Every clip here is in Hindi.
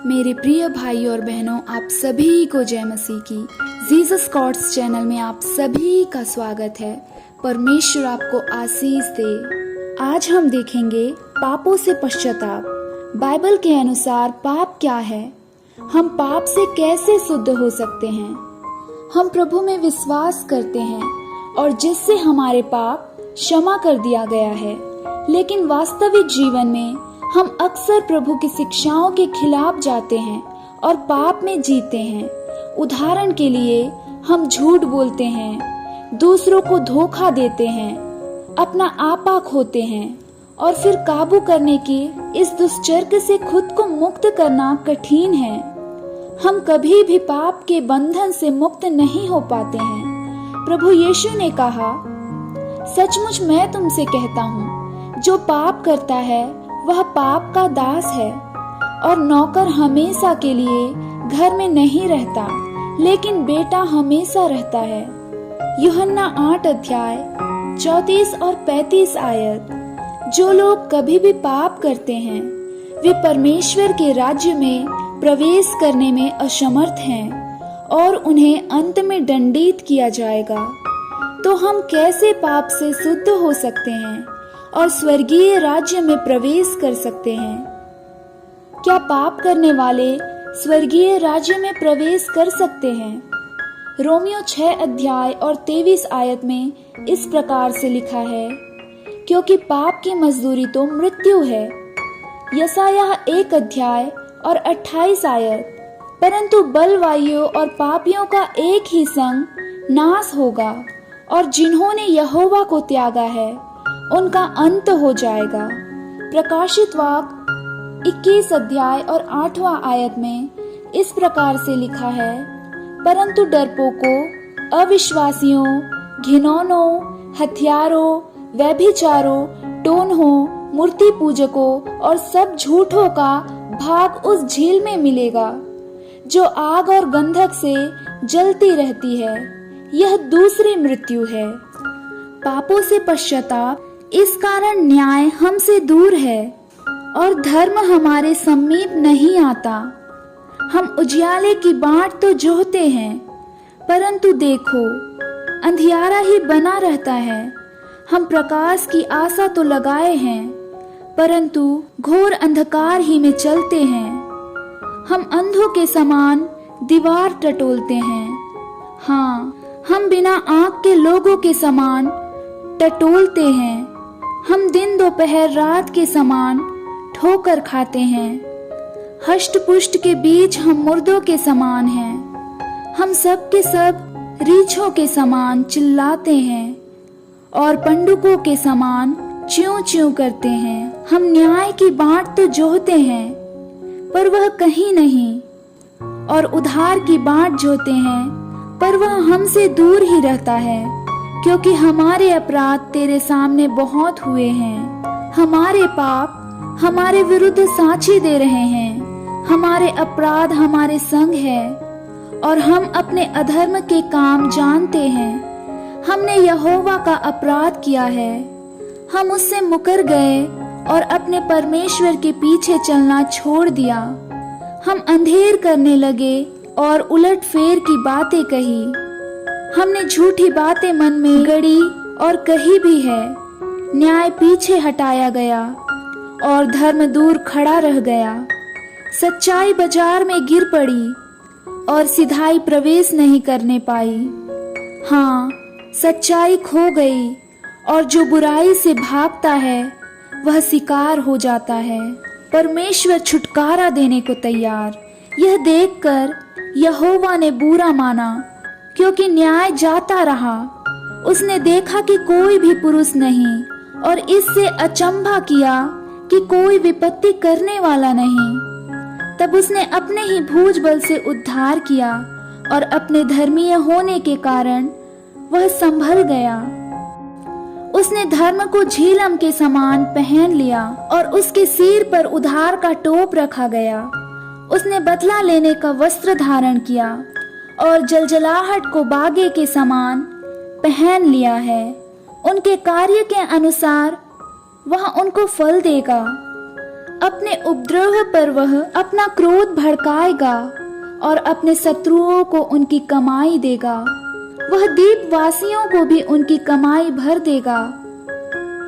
मेरे प्रिय भाई और बहनों, आप सभी को जय मसीह की। जीसस कॉर्ड्स चैनल में आप सभी का स्वागत है। परमेश्वर आपको आशीष दे। आज हम देखेंगे पापों से पश्चाताप। बाइबल के अनुसार पाप क्या है, हम पाप से कैसे शुद्ध हो सकते हैं। हम प्रभु में विश्वास करते हैं और जिससे हमारे पाप क्षमा कर दिया गया है, लेकिन वास्तविक जीवन में हम अक्सर प्रभु की शिक्षाओं के खिलाफ जाते हैं और पाप में जीते हैं। उदाहरण के लिए हम झूठ बोलते हैं, दूसरों को धोखा देते हैं, अपना आपा खोते हैं और फिर काबू करने की इस दुष्चर्क से खुद को मुक्त करना कठिन है। हम कभी भी पाप के बंधन से मुक्त नहीं हो पाते हैं। प्रभु यीशु ने कहा, सचमुच मैं तुमसे कहता हूँ, जो पाप करता है वह पाप का दास है। और नौकर हमेशा के लिए घर में नहीं रहता, लेकिन बेटा हमेशा रहता है। यूहन्ना 8 अध्याय 34 और 35 आयत। जो लोग कभी भी पाप करते हैं वे परमेश्वर के राज्य में प्रवेश करने में असमर्थ हैं और उन्हें अंत में दंडित किया जाएगा। तो हम कैसे पाप से शुद्ध हो सकते हैं और स्वर्गीय राज्य में प्रवेश कर सकते हैं? क्या पाप करने वाले स्वर्गीय राज्य में प्रवेश कर सकते हैं? रोमियो 6 अध्याय और 23 आयत में इस प्रकार से लिखा है, क्योंकि पाप की मजदूरी तो मृत्यु है। यशायाह 1 अध्याय और 28 आयत। परंतु बलवाइयों और पापियों का एक ही संग नाश होगा, और जिन्होंने यहोवा को त्यागा है उनका अंत हो जाएगा। प्रकाशित वाक्य 21 अध्याय और 8वां आयत में इस प्रकार से लिखा है, परंतु डरपोकों, अविश्वासियों, घिनौनों, हत्यारों, व्यभिचारों, टोन्हों, मूर्ति पूजकों और सब झूठों का भाग उस झील में मिलेगा जो आग और गंधक से जलती रहती है। यह दूसरी मृत्यु है। पापों से पश्चाताप, इस कारण न्याय हमसे दूर है और धर्म हमारे समीप नहीं आता। हम उजियाले की बाट तो जोहते हैं, परंतु देखो अंधियारा ही बना रहता है। हम प्रकाश की आशा तो लगाए हैं, परंतु घोर अंधकार ही में चलते हैं। हम अंधों के समान दीवार टटोलते हैं। हाँ, हम बिना आँख के लोगों के समान टटोलते हैं। हम दिन दोपहर रात के समान ठोकर खाते हैं। हष्ट पुष्ट के बीच हम मुर्दों के समान हैं। हम सब के सब रीछों के समान चिल्लाते हैं और पंडुकों के समान च्यूं च्यूं करते हैं। हम न्याय की बाट तो जोहते हैं, पर वह कहीं नहीं, और उधार की बाट जोहते हैं, पर वह हमसे दूर ही रहता है। क्योंकि हमारे अपराध तेरे सामने बहुत हुए हैं। हमारे पाप हमारे विरुद्ध साक्षी दे रहे हैं। हमारे अपराध हमारे संग है और हम अपने अधर्म के काम जानते हैं। हमने यहोवा का अपराध किया है। हम उससे मुकर गए और अपने परमेश्वर के पीछे चलना छोड़ दिया। हम अंधेर करने लगे और उलट फेर की बातें कही। हमने झूठी बातें मन में गढ़ी और कही भी है। न्याय पीछे हटाया गया और धर्म दूर खड़ा रह गया। सच्चाई बाजार में गिर पड़ी और सिधाई प्रवेश नहीं करने पाई। हाँ, सच्चाई खो गई और जो बुराई से भागता है वह शिकार हो जाता है। परमेश्वर छुटकारा देने को तैयार। यह देखकर यहोवा ने बुरा माना, क्योंकि न्याय जाता रहा। उसने देखा कि कोई भी पुरुष नहीं और इससे अचंभा किया कि कोई विपत्ति करने वाला नहीं। तब उसने अपने ही भुजबल से उद्धार किया और अपने धर्मीय होने के कारण वह संभल गया। उसने धर्म को झिलम के समान पहन लिया और उसके सिर पर उधार का टोप रखा गया। उसने बदला लेने का वस्त्र धारण किया और जलजलाहट को बागे के समान पहन लिया है। उनके कार्य के अनुसार वह उनको फल देगा। अपने उपद्रव पर वह अपना क्रोध भड़काएगा और अपने शत्रुओं को उनकी कमाई देगा। वह द्वीपवासियों को भी उनकी कमाई भर देगा।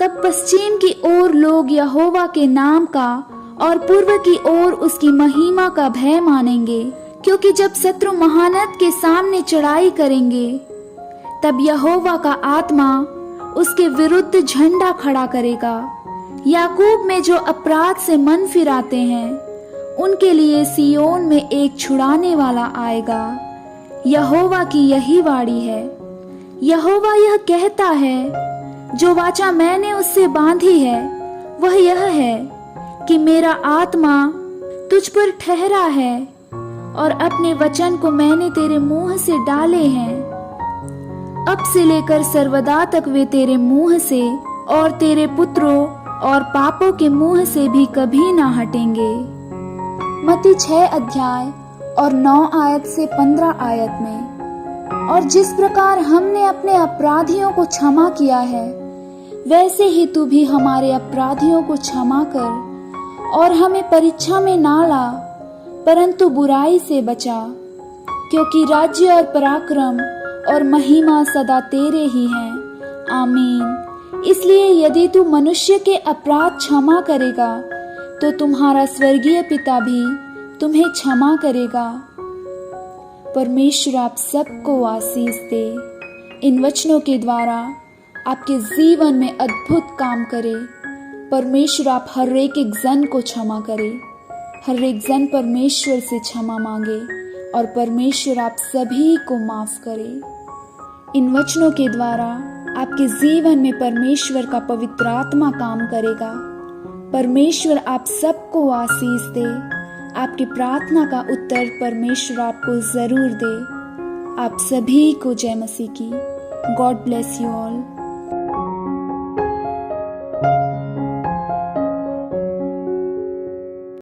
तब पश्चिम की ओर लोग यहोवा के नाम का और पूर्व की ओर उसकी महिमा का भय मानेंगे, क्योंकि जब शत्रु महानद के सामने चढ़ाई करेंगे, तब यहोवा का आत्मा उसके विरुद्ध झंडा खड़ा करेगा। याकूब में जो अपराध से मन फिराते हैं, उनके लिए सियोन में एक छुड़ाने वाला आएगा। यहोवा की यही वाणी है। यहोवा यह कहता है, जो वाचा मैंने उससे बांधी है वह यह है कि मेरा आत्मा तुझ पर ठहरा है और अपने वचन को मैंने तेरे मुंह से डाले हैं। अब से लेकर सर्वदा तक वे तेरे मुंह से और तेरे पुत्रों और पापों के मुंह से भी कभी ना हटेंगे। मत्ती 6 अध्याय और 9 आयत से 15 आयत में। और जिस प्रकार हमने अपने अपराधियों को क्षमा किया है, वैसे ही तू भी हमारे अपराधियों को क्षमा कर, और हमें परीक्षा में ना ला, परंतु बुराई से बचा, क्योंकि राज्य और पराक्रम और महिमा सदा तेरे ही हैं। आमीन। इसलिए यदि तू मनुष्य के अपराध क्षमा करेगा, तो तुम्हारा स्वर्गीय पिता भी तुम्हें क्षमा करेगा। परमेश्वर आप सबको आशीष दे। इन वचनों के द्वारा आपके जीवन में अद्भुत काम करे। परमेश्वर आप हर एक जन को क्षमा करे। हर एक जन परमेश्वर से क्षमा मांगे और परमेश्वर आप सभी को माफ करे। इन वचनों के द्वारा आपके जीवन में परमेश्वर का पवित्र आत्मा काम करेगा। परमेश्वर आप सबको आशीष दे। आपकी प्रार्थना का उत्तर परमेश्वर आपको जरूर दे। आप सभी को जय मसीह की। God bless you all.